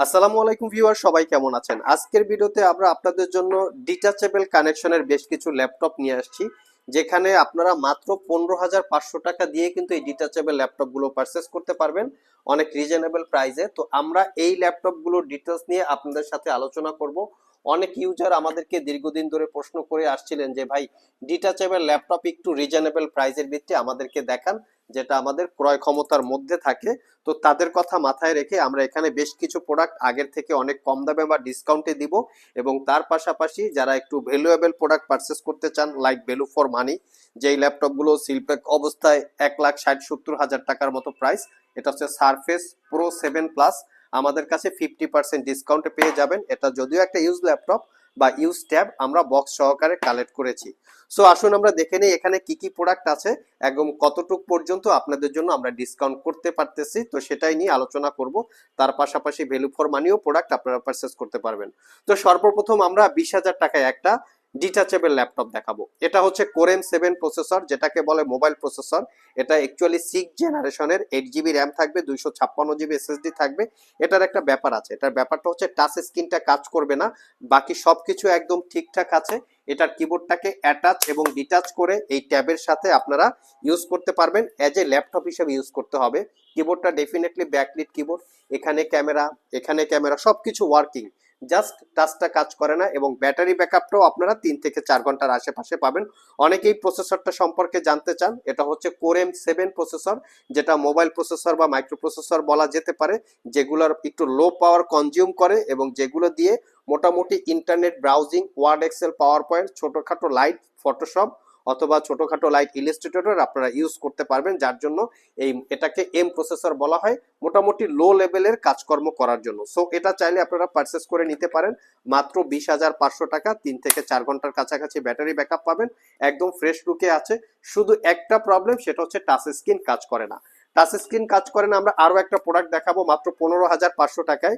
আসসালামু আলাইকুম ভিউয়ার, সবাই কেমন আছেন? আজকের ভিডিওতে আমরা আপনাদের জন্য ডিটাচেবল কানেকশনের বেশ কিছু ল্যাপটপ নিয়ে আসছি, যেখানে আপনারা মাত্র 15,500 টাকা দিয়ে কিন্তু এই ডিটাচেবল ল্যাপটপগুলো পারচেস করতে পারবেন অনেক রিজনেবল প্রাইসে। তো আমরা এই ল্যাপটপগুলোর ডিটেলস নিয়ে আপনাদের সাথে আলোচনা করব। অনেক ইউজার আমাদেরকে দীর্ঘদিন ধরে প্রশ্ন করে আসছিলেন যে ভাই, ডিটাচেবল ল্যাপটপ একটু রিজনেবল প্রাইসের ভিত্তি আমাদেরকে দেখান, যেটা আমাদের ক্রয় ক্ষমতার মধ্যে থাকে। তো তাদের কথা মাথায় রেখে আমরা এখানে বেশ কিছু প্রোডাক্ট আগের থেকে অনেক কম দামে বা ডিসকাউন্টে দিব, এবং তার পাশাপাশি যারা একটু ভ্যালুয়েবল প্রোডাক্ট পারচেস করতে চান লাইক ভ্যালু ফর মানি, যেই ল্যাপটপগুলো সিলপ্যাক অবস্থায় 1,60,70,000 টাকার মতো প্রাইস, এটা হচ্ছে সারফেস প্রো 7 প্লাস। আমাদের কাছে 50% ডিসকাউন্টে পেয়ে যাবেন। এটা যদিও একটা ইউজ ল্যাপটপ বা ইউজ ট্যাব, আমরা বক্স সহকারে কালেক্ট করেছি। সো আসুন আমরা দেখে নিই এখানে কি কি প্রোডাক্ট আছে, একদম কতটুক পর্যন্ত আপনাদের জন্য আমরা ডিসকাউন্ট করতে পারতেছি, তো সেটাই নিয়ে আলোচনা করব। তার পাশাপাশি ভ্যালু ফর মানিও প্রোডাক্ট আপনারা পারচেস করতে পারবেন। তো সর্বপ্রথম আমরা 20,000 টাকায় একটা ডিটাচেবল ল্যাপটপ দেখাবো। এটা হচ্ছে কোরেম 7 প্রসেসর, যেটাকে বলে মোবাইল প্রসেসর। এটা অ্যাকচুয়ালি 6 জেনারেশনের, 8 জিবি র্যাম থাকবে, 256 জিবি এসএসডি থাকবে। এটার একটা ব্যাপার আছে, এটার ব্যাপারটা হচ্ছে টাচ স্ক্রিনটা কাজ করবে না, বাকি সবকিছু একদম ঠিকঠাক আছে। এটার কিবোর্ডটাকে অ্যাটাচ এবং ডিটাচ করে এই ট্যাবের সাথে আপনারা ইউজ করতে পারবেন। অ্যাজ এ ল্যাপটপ হিসেবে ইউজ করতে হবে। কিবোর্ডটা ডেফিনেটলি ব্যাকলিট কিবোর্ড, এখানে ক্যামেরা সবকিছু ওয়ার্কিং, জাস্ট টাচটা কাজ করে না। এবং ব্যাটারি ব্যাকআপটাও আপনারা 3 থেকে 4 ঘন্টার আশেপাশে পাবেন। অনেকেই প্রসেসরটা সম্পর্কে জানতে চান। এটা হচ্ছে কোরেম 7 প্রসেসর, যেটা মোবাইল প্রসেসর বা মাইক্রো প্রসেসর বলা যেতে পারে, যেগুলোর একটু লো পাওয়ার কনজিউম করে এবং যেগুলো দিয়ে মোটামুটি internet browsing, Word, Excel, power point, ছোটখাটো লাইট ফটোশপ অথবা ছোটখাটো লাইট ইলাস্ট্রেটর আপনারা ইউজ করতে পারবেন, যার জন্য এটাকে এম প্রসেসর বলা হয়, মোটামুটি লো লেভেলের কাজকর্ম করার জন্য। সো এটা চাইলে আপনারা পারচেস করে নিতে পারেন মাত্র 20,500 টাকা। 3 থেকে 4 ঘন্টার কাছাকাছি ব্যাটারি ব্যাকআপ পাবেন, একদম ফ্রেশ লুকে আছে। শুধু একটা প্রবলেম, সেটা হচ্ছে টাচ স্ক্রিন কাজ করে না। টাচ স্ক্রিন কাজ করে না, আমরা আরো একটা প্রোডাক্ট দেখাবো মাত্র 15,500 টাকায়।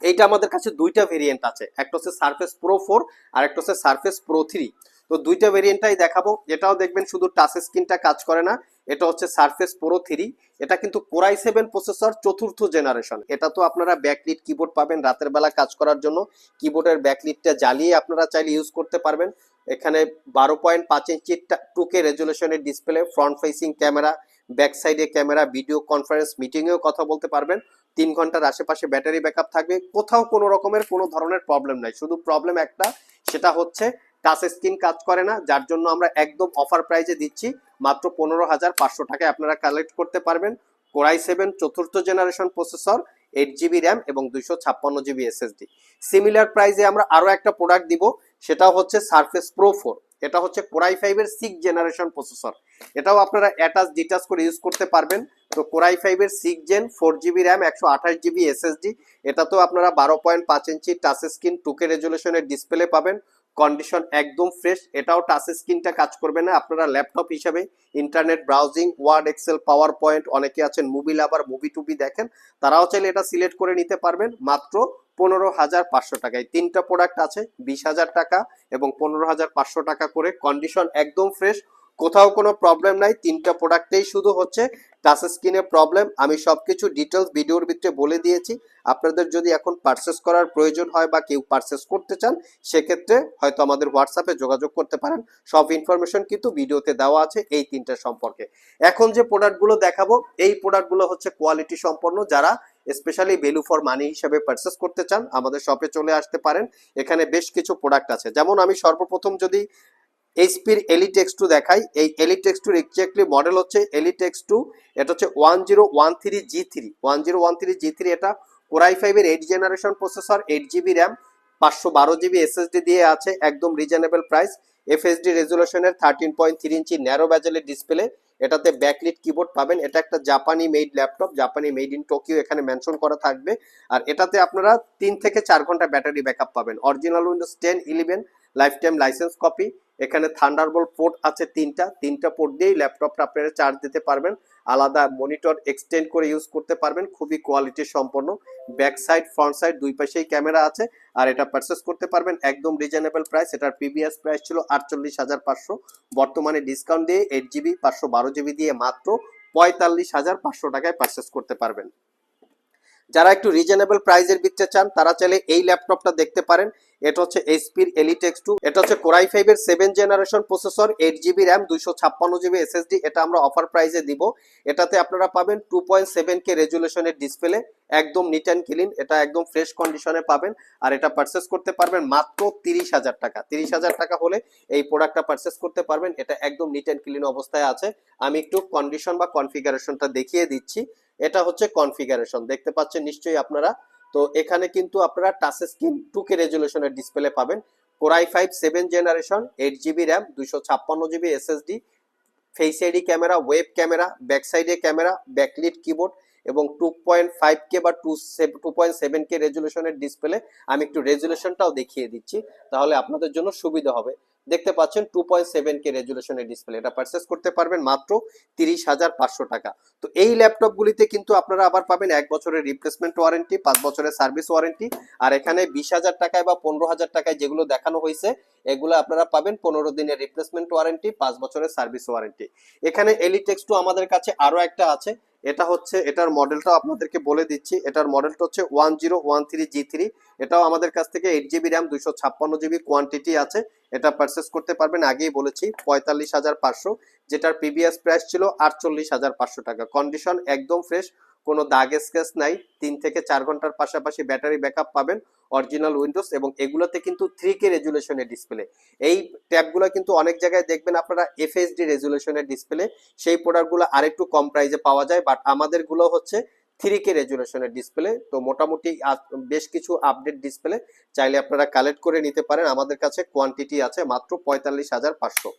এইটা আমাদের কাছে দুইটা ভেরিয়েন্ট আছে, একটা হচ্ছে সারফেস প্রো 4 আর একটা হচ্ছে সারফেস প্রো 3। তো দুইটা ভেরিয়েন্টটাই দেখাবো। এটাও দেখবেন শুধু টাচ স্ক্রিনটা কাজ করে না, এটা হচ্ছে সারফেস প্রো 3। এটা কিন্তু কোরাই 7 প্রসেসর, 4th জেনারেশন। এটা তো আপনারা ব্যাকলিট কিবোর্ড পাবেন রাতের বেলা কাজ করার জন্য, কিবোর্ডের ব্যাকলিটটা জ্বালিয়ে আপনারা চাইলে ইউজ করতে পারবেন। এখানে 12.5 ইঞ্চি 2K রেজুলেশনের display, front facing camera, back সাইডে ক্যামেরা, ভিডিও কনফারেন্স, মিটিংয়েও কথা বলতে পারবেন। 3 ঘন্টার আশেপাশে ব্যাটারি ব্যাকআপ থাকবে, কোথাও কোনো রকমের কোনো ধরনের প্রবলেম নাই। শুধু প্রবলেম একটা, সেটা হচ্ছে টাচ স্ক্রিন কাজ করে না, যার জন্য আমরা একদম অফার প্রাইজে দিচ্ছি মাত্র 15,500 টাকায় আপনারা কালেক্ট করতে পারবেন core i 7 4th generation processor, 8 GB RAM এবং 256 জিবি এসএসডি। সিমিলার প্রাইজে আমরা আরো একটা প্রোডাক্ট দিব, সেটা হচ্ছে সারফেস প্রো 4। এটা হচ্ছে কোরাই 5 এর 6 জেনারেশন প্রসেসর। এটাও আপনারা অ্যাটাচ ডিটাচ করে ইউজ করতে পারবেন। তো কোরাই 5 এর 6 gen, 4 GB RAM, 128 GB SSD. এটা তো আপনারা 12.5 ইঞ্চি টাচ স্ক্রিন 2K রেজুলেশনের ডিসপ্লে পাবেন, কন্ডিশন একদম ফ্রেশ। এটাও টাচ স্ক্রিনটা কাজ করবে না, আপনারা ল্যাপটপ হিসাবে ইন্টারনেট ব্রাউজিং, ওয়ার্ড, এক্সেল, পাওয়ার পয়েন্ট, অনেকে আছেন মুভি লাভার, মুভি টুবি দেখেন, তারাও চাইলে এটা সিলেক্ট করে নিতে পারবেন মাত্র 15,500 টাকায়। তিনটা প্রোডাক্ট আছে, 20,000 টাকা এবং 15,500 টাকা করে। কন্ডিশন একদম ফ্রেশ, কোথাও কোনো প্রবলেম নাই। তিনটা প্রোডাক্টেই শুধু হচ্ছে টাচ স্ক্রিনে প্রবলেম। আমি সবকিছু ডিটেলস ভিডিওর ভিতরে বলে দিয়েছি। আপনাদের যদি এখন পারচেস করার প্রয়োজন হয় বা কেউ পারচেস করতে চান, সেক্ষেত্রে হয়তো আমাদের হোয়াটসঅ্যাপে যোগাযোগ করতে পারেন। সব ইনফরমেশন কিন্তু ভিডিওতে দেওয়া আছে এই তিনটা সম্পর্কে। এখন যে প্রোডাক্টগুলো দেখাবো, এই প্রোডাক্টগুলো হচ্ছে কোয়ালিটি সম্পন্ন। যারা স্পেশালি ভ্যালু ফর মানি হিসেবে পারচেস করতে চান, আমাদের শপে চলে আসতে পারেন। এখানে বেশ কিছু প্রোডাক্ট আছে, যেমন আমি সর্বপ্রথম যদি এইচপির এলিট এক্স 2 দেখাই, এই এলিট এক্স 2 এক্স্যাক্টলি মডেল হচ্ছে এলিট এক্স 2। এটা হচ্ছে 1013G3, 1013G3। এটা কোরাই 5 এর 8 generation processor, 8 GB RAM, 512 GB SSD দিয়ে আছে, একদম রিজনেবল প্রাইস। এফএসডি রেজুলেশনের 13.3 ইঞ্চি ন্যারো ব্যাজেলের ডিসপ্লে। এটাতে ব্যাকলিট কিবোর্ড পাবেন। এটা একটা জাপানি মেড ল্যাপটপ, জাপানি মেড ইন টোকিও এখানে মেনশন করা থাকবে। আর এটাতে আপনারা 3 থেকে 4 ঘন্টা ব্যাটারি ব্যাকআপ পাবেন। Original Windows 10 11 life time licence copy. এখানে থান্ডারবোল্ট পোর্ট আছে তিনটা পোর্ট দিয়েই ল্যাপটপটা আপনারা চার্জ দিতে পারবেন। আলাদা মনিটর এক্সটেন্ড করে ইউজ করতে পারবেন, খুবই কোয়ালিটি সম্পন্ন। ব্যাক সাইড, ফ্রন্ট সাইড দুই পাশেই ক্যামেরা আছে। আর এটা পারচেস করতে পারবেন একদম রিজনেবল প্রাইস। এটার প্রিভিয়াস প্রাইস ছিল 48,500, বর্তমানে ডিসকাউন্ট দিয়ে 8 জিবি 512 জিবি দিয়ে মাত্র 45,500 টাকায় পারচেস করতে পারবেন। যারা একটু রিজনেবল প্রাইসের ভিতরে চান তারা চাইলে এই ল্যাপটপটা দেখতে পারেন। এটা হচ্ছে এইচপির এলিট এক্স টু, এটা হচ্ছে কোরাই ফাইভের 7 generation processor, 8 GB RAM, 256 GB SSD. এটা আমরা অফার প্রাইসে দিব। এটাতে আপনারা পাবেন 2.7K রেজুলেশনের ডিসপ্লে, একদম নিট অ্যান্ড ক্লিন, এটা একদম ফ্রেশ কন্ডিশনে পাবেন। আর এটা পারচেস করতে পারবেন মাত্র 30,000 টাকা। 30,000 টাকা হলে এই প্রোডাক্টটা পারচেস করতে পারবেন। এটা একদম নিট অ্যান্ড ক্লিন অবস্থায় আছে। আমি একটু কন্ডিশন বা কনফিগারেশনটা দেখিয়ে দিচ্ছি। এটা হচ্ছে কনফিগারেশন, দেখতে পাচ্ছেন নিশ্চয়ই আপনারা। তো এখানে কিন্তু আপনারা টাচ স্ক্রিন 2K রেজুলেশনের ডিসপ্লে পাবেন। Core i five 7 generation, 8 GB RAM, 256 GB SSD, face ID camera, web camera, back সাইডে ক্যামেরা, ব্যাকলিট কিবোর্ড এবং 2.5K বা 2.7K রেজুলেশনের ডিসপ্লে। আমি একটু রেজুলেশনটাও দেখিয়ে দিচ্ছি, তাহলে আপনাদের জন্য সুবিধা হবে। দেখতে পাচ্ছেন 2.7K রেজুলেশনের ডিসপ্লে। এটা পারচেস করতে পারবেন মাত্র 30,500 টাকা। তো এই ল্যাপটপগুলিতে কিন্তু আপনারা আবার পাবেন 1 বছরের রিপ্লেসমেন্ট ওয়ারেন্টি, 5 বছরের সার্ভিস ওয়ারেন্টি। আর এখানে 20,000 টাকায় বা 15,000 টাকায় যেগুলো দেখানো হয়েছে এগুলো আপনারা পাবেন 15 দিনের রিপ্লেসমেন্ট ওয়ারেন্টি, 5 বছরের সার্ভিস ওয়ারেন্টি। এখানে এলিট এক্স টু আমাদের কাছে আরো একটা আছে। এটা হচ্ছে, এটার মডেলটাও আপনাদেরকে বলে দিচ্ছি। এটার মডেলটা হচ্ছে 1013G3। এটাও আমাদের কাছ থেকে 8 জিবি র্যাম, 256 জিবি কোয়ান্টিটি আছে। এটা পারচেস করতে পারবেন, আগেই বলেছি 45,500, যেটার প্রিভিয়াস প্রাইস ছিল 48,500 টাকা। কন্ডিশন একদম ফ্রেশ, কোনো দাগ স্ক্র্যাচ নাই। 3 থেকে 4 ঘন্টার পাশাপাশি ব্যাটারি ব্যাকআপ পাবেন, অরিজিনাল উইন্ডোজ, এবং এগুলোতে কিন্তু 3K রেজুলেশনের ডিসপ্লে। এই ট্যাবগুলো কিন্তু অনেক জায়গায় দেখবেন আপনারা এফএসডি রেজুলেশনের ডিসপ্লে, সেই প্রোডাক্টগুলো আরেকটু কম প্রাইসে পাওয়া যায়, বাট আমাদেরগুলো হচ্ছে 3K রেজুলেশনের ডিসপ্লে। তো মোটামুটি বেশ কিছু আপডেট ডিসপ্লে চাইলে আপনারা কালেক্ট করে নিতে পারেন। আমাদের কাছে কোয়ান্টিটি আছে মাত্র 45,500।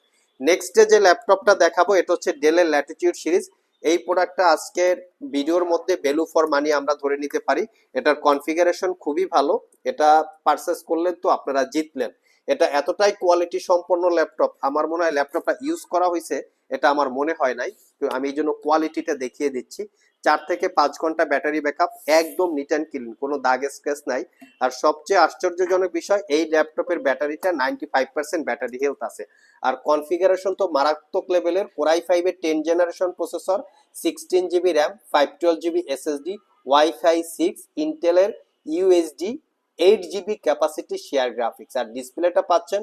নেক্সট যে ল্যাপটপটা দেখাবো এটা হচ্ছে ডেলের ল্যাটিটিউড সিরিজ। এই প্রোডাক্টটা আজকের ভিডিওর মধ্যে ভ্যালু ফর মানি আমরা ধরে নিতে পারি। এটার কনফিগারেশন খুবই ভালো। এটা পারচেস করলেন তো আপনারা জিতলেন। এটা এতটাই কোয়ালিটি সম্পন্ন ল্যাপটপ, আমার মনে হয় ল্যাপটপটা ইউজ করা হয়েছে এটা আমার মনে হয় নাই। তো আমি এই জন্য কোয়ালিটিটা দেখিয়ে দিচ্ছি। 4 থেকে 5 ঘন্টা ব্যাটারি ব্যাকআপ, একদম নিট অ্যান্ড ক্লিন, কোনো দাগ স্ক্র্যাচ নাই। আর সবচেয়ে আশ্চর্যজনক বিষয়, এই ল্যাপটপের ব্যাটারিটা 95% ব্যাটারি হেলথ আছে। আর কনফিগারেশন তো মারাত্মক লেভেলের। কোরাই ফাইভের 10 generation processor, 16 GB RAM, 512 GB SSD, wifi 6, ইন্টেলের USD 8 GB capacity share graphics. আর ডিসপ্লেটা পাচ্ছেন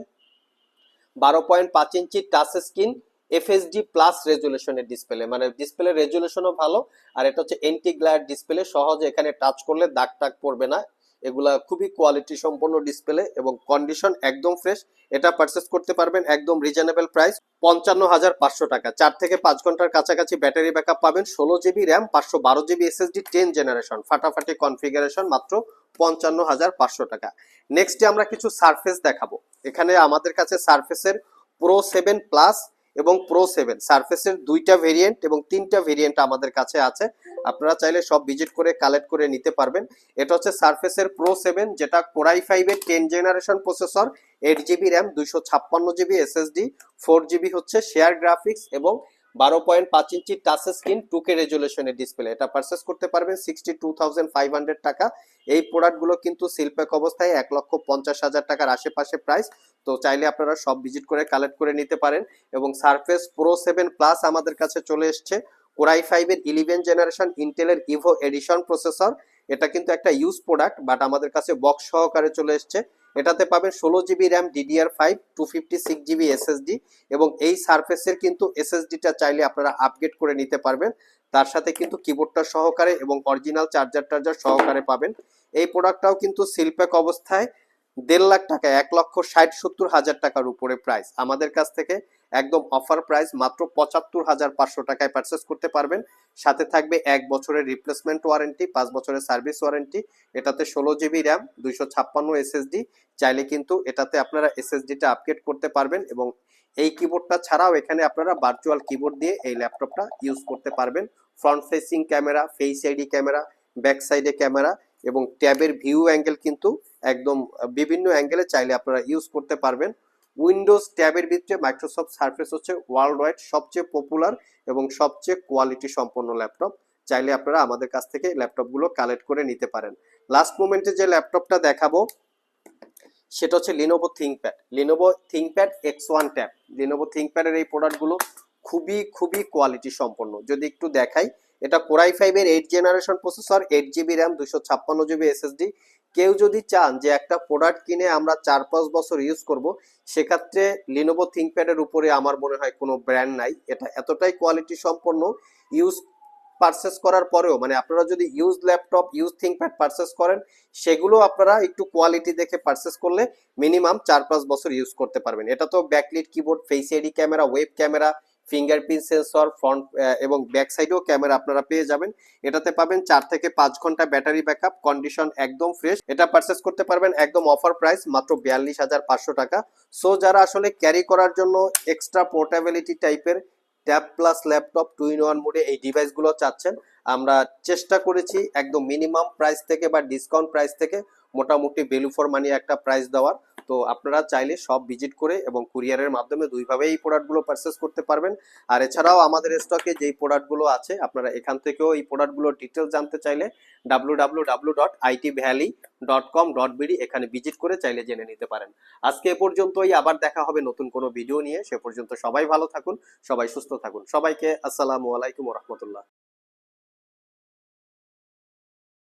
12.5 inch touch screen FSD plus রেজুলেশনের ডিসপ্লে, মানে ডিসপ্লে রেজুলেশনও ভালো। আর এটা হচ্ছে এন্টি গ্লার ডিসপ্লে, সহজে এখানে টাচ করলে দাগ টাগ পড়বে না। এগুলা খুবই কোয়ালিটি সম্পন্ন ডিসপ্লে এবং কন্ডিশন একদম ফ্রেশ। এটা পারচেস করতে পারবেন একদম রিজনেবল প্রাইস, 55,500 টাকা। 4 থেকে 5 ঘন্টার কাছাকাছি ব্যাটারি ব্যাকআপ পাবেন, 16 GB RAM, 512 GB SSD, 10 generation, ফাটাফাটি কনফিগারেশন, মাত্র 55,500 টাকা। নেক্সটে আমরা কিছু সারফেস দেখাবো। এখানে আমাদের কাছে সারফেসের প্রো 7 প্লাস এবং প্রো 7 সারফেসের 2টা ভেরিয়েন্ট এবং 3টা ভেরিয়েন্ট আমাদের কাছে আছে। আপনারা চাইলে সব ভিজিট করে কালেক্ট করে নিতে পারবেন। এটা হচ্ছে সারফেসের প্রো 7, যেটা কোরাই ফাইভের 10 generation processor, 8 GB RAM, 256 GB SSD, 4 GB হচ্ছে শেয়ার গ্রাফিক্স এবং 12.5 ইঞ্চি টাচ স্ক্রিন 2K রেজুলেশনের ডিসপ্লে। এটা পারচেস করতে পারবেন 62,500 টাকা। এই প্রোডাক্টগুলো কিন্তু সিলপ্যাক অবস্থায় 1,50,000 টাকার আশেপাশে প্রাইস। তো চাইলে আপনারা সব ভিজিট করে কালেক্ট করে নিতে পারেন। এবং সারফেস প্রো 7 প্লাস আমাদের কাছে চলে এসছে কোরাই ফাইভের 11 জেনারেশন ইন্টেলের ইভো এডিশন প্রসেসর। এটা কিন্তু একটা ইউজ প্রোডাক্ট, বাট আমাদের কাছে বক্স সহকারে চলে এসছে। এটাতে পাবেন 16 GB RAM, DDR5, 256 GB SSD, এবং এই সারফেসের কিন্তু এসএসডিটা চাইলে আপনারা আপগ্রেড করে নিতে পারবেন। তার সাথে কিন্তু কিবোর্ডটা সহকারে এবং অরিজিনাল চার্জার সহকারে পাবেন। এই প্রোডাক্টটাও কিন্তু সিলপ্যাক অবস্থায় 1.5 লাখ টাকা, 1,60,70,000 টাকার উপরে প্রাইস। আমাদের কাছ থেকে একদম অফার প্রাইস মাত্র 75,500 টাকায় পারচেস করতে পারবেন। সাথে থাকবে 1 বছরের রিপ্লেসমেন্ট ওয়ারেন্টি, 5 বছরের সার্ভিস ওয়ারেন্টি। এটাতে 16 জিবি র্যাম, 256 এসএসডি। চাইলে কিন্তু এটাতে আপনারা এসএসডিটা আপগ্রেড করতে পারবেন এবং এই কিবোর্ডটা ছাড়াও এখানে আপনারা ভার্চুয়াল কিবোর্ড দিয়ে এই ল্যাপটপটা ইউজ করতে পারবেন। Front facing camera, face ID camera, back সাইডে ক্যামেরা এবং ট্যাবের ভিউ অ্যাঙ্গেল কিন্তু একদম বিভিন্ন অ্যাঙ্গেলে চাইলে আপনারা ইউজ করতে পারবেন। উইন্ডোজ ট্যাবের ভিতরে মাইক্রোসফট সারফেস হচ্ছে ওয়ার্ল্ড ওয়াইড সবচেয়ে পপুলার এবং সবচেয়ে কোয়ালিটি সম্পন্ন ল্যাপটপ। চাইলে আপনারা আমাদের কাছ থেকে ল্যাপটপগুলো কালেক্ট করে নিতে পারেন। লাস্ট মোমেন্টে যে ল্যাপটপটা দেখাবো সেটা হচ্ছে Lenovo ThinkPad X1 tab. Lenovo থিংকপ্যাডের এই প্রোডাক্টগুলো খুবই খুবই কোয়ালিটি সম্পন্ন। যদি একটু দেখাই, এটা Core i5 এর 8 generation processor, 8 GB RAM, 256 GB SSD। কেউ যদি চান যে একটা প্রোডাক্ট কিনে আমরা 4-5 বছর ইউজ করব, সেক্ষেত্রে লিনোভো থিংকপ্যাড এর উপরে আমার মনে হয় কোনো ব্র্যান্ড নাই। এটা এতটাই কোয়ালিটি সম্পন্ন, ইউজ পারচেস করার পরেও মানে আপনারা যদি use laptop, use ThinkPad purchase করেন, সেগুলো আপনারা একটু কোয়ালিটি দেখে পারচেস করলে মিনিমাম 4-5 বছর ইউজ করতে পারবেন। এটা তো backlit keyboard, face ID camera, web camera, fingerprint sensor, front এবং ব্যাক সাইডেও ক্যামেরা আপনারা পেয়ে যাবেন। এটাতে পাবেন 4 থেকে 5 ঘন্টা ব্যাটারি ব্যাকআপ, কন্ডিশন একদম ফ্রেশ। এটা পারচেস করতে পারবেন একদম অফার প্রাইস মাত্র 42,500 টাকা। সো যারা আসলে ক্যারি করার জন্য এক্সট্রা পোর্টেবিলিটি টাইপের ট্যাব প্লাস ল্যাপটপ 2-in-1 মোডে এই ডিভাইসগুলো চাচ্ছেন, আমরা চেষ্টা করেছি একদম মিনিমাম প্রাইস থেকে বা ডিসকাউন্ট প্রাইস থেকে মোটামুটি ভ্যালু ফর মানি একটা প্রাইস দেওয়ার। তো আপনারা চাইলে সব ভিজিট করে এবং কুরিয়ারের মাধ্যমে দুইভাবে এই প্রোডাক্টগুলো পারচেস করতে পারবেন। আর এছাড়াও আমাদের স্টকে যেই প্রোডাক্টগুলো আছে, আপনারা এখান থেকেও এই প্রোডাক্টগুলোর ডিটেলস জানতে চাইলে www.itvalley.com.bd এখানে ভিজিট করে চাইলে জেনে নিতে পারেন। আজকে এ পর্যন্তই, আবার দেখা হবে নতুন কোনো ভিডিও নিয়ে। সে পর্যন্ত সবাই ভালো থাকুন, সবাই সুস্থ থাকুন। সবাইকে আসসালামু আলাইকুম ওয়া রাহমাতুল্লাহ।